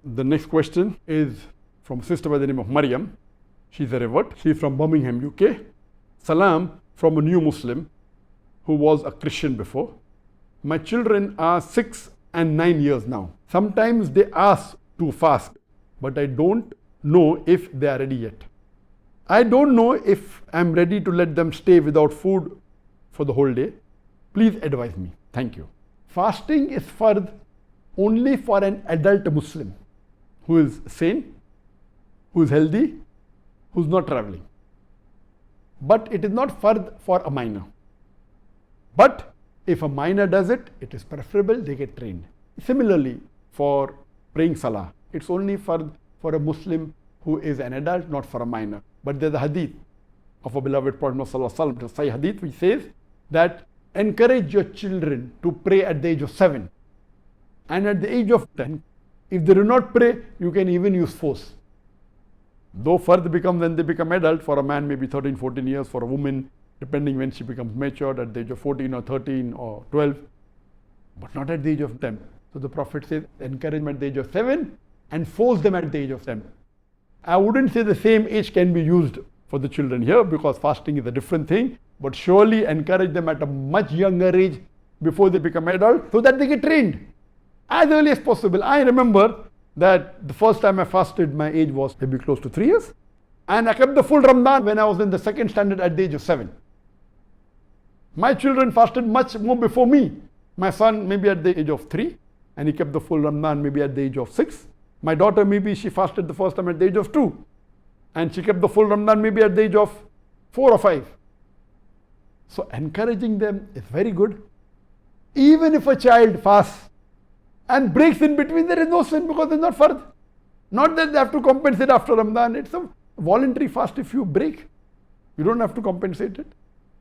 The next question is from a sister by the name of Maryam. She's a revert. She's from Birmingham, UK. Salam from a new Muslim who was a Christian before. My children are 6 and 9 years now. Sometimes they ask to fast, but I don't know if they are ready yet. I don't know if I'm ready to let them stay without food for the whole day. Please advise me. Thank you. Fasting is fard only for an adult Muslim who is sane, who is healthy, who is not traveling. But it is not fard for a minor. But if a minor does it, it is preferable they get trained. Similarly, for praying salah, it's only fard for a Muslim who is an adult, not for a minor. But there's a hadith of a beloved Prophet Muhammad, the Sahih Hadith, which says that encourage your children to pray at the age of 7 and at the age of 10. If they do not pray, you can even use force. Though fard becomes when they become adult, for a man maybe 13, 14 years, for a woman, depending when she becomes matured at the age of 14 or 13 or 12, but not at the age of 10. So the Prophet says, encourage them at the age of 7 and force them at the age of 10. I wouldn't say the same age can be used for the children here because fasting is a different thing, but surely encourage them at a much younger age before they become adult so that they get trained as early as possible. I remember that the first time I fasted, my age was maybe close to 3 years, and I kept the full Ramadan when I was in the second standard at the age of 7. My children fasted much more before me. My son maybe at the age of 3, and he kept the full Ramadan maybe at the age of 6. My daughter, maybe she fasted the first time at the age of 2, and she kept the full Ramadan maybe at the age of 4 or 5. So encouraging them is very good. Even if a child fasts and breaks in between, there is no sin because it's not fard. Not that they have to compensate after Ramadan. It's a voluntary fast if you break. You don't have to compensate it.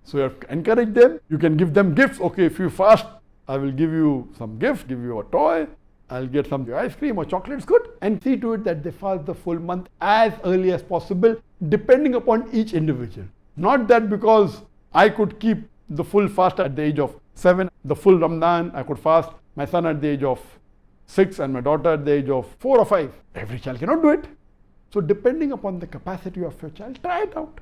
So you have to encourage them. You can give them gifts. Okay, if you fast, I will give you some gift, give you a toy. I'll get some ice cream or chocolates, good. And see to it that they fast the full month as early as possible, depending upon each individual. Not that because I could keep the full fast at the age of 7, the full Ramadan, I could fast my son at the age of 6 and my daughter at the age of 4 or 5. Every child cannot do it. So depending upon the capacity of your child, try it out.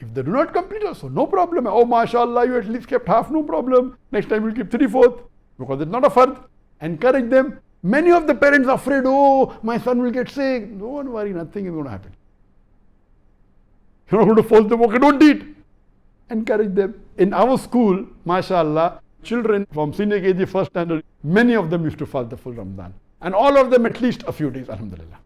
If they do not complete also, no problem. Oh, mashallah, you at least kept half, no problem. Next time you'll keep 3/4 because it's not a fard. Encourage them. Many of the parents are afraid, oh, my son will get sick. Don't worry, nothing is going to happen. You're not going to force them, okay, don't eat. Encourage them. In our school, mashallah, children from senior KG, first standard, many of them used to fast the full Ramadan. And all of them at least a few days, alhamdulillah.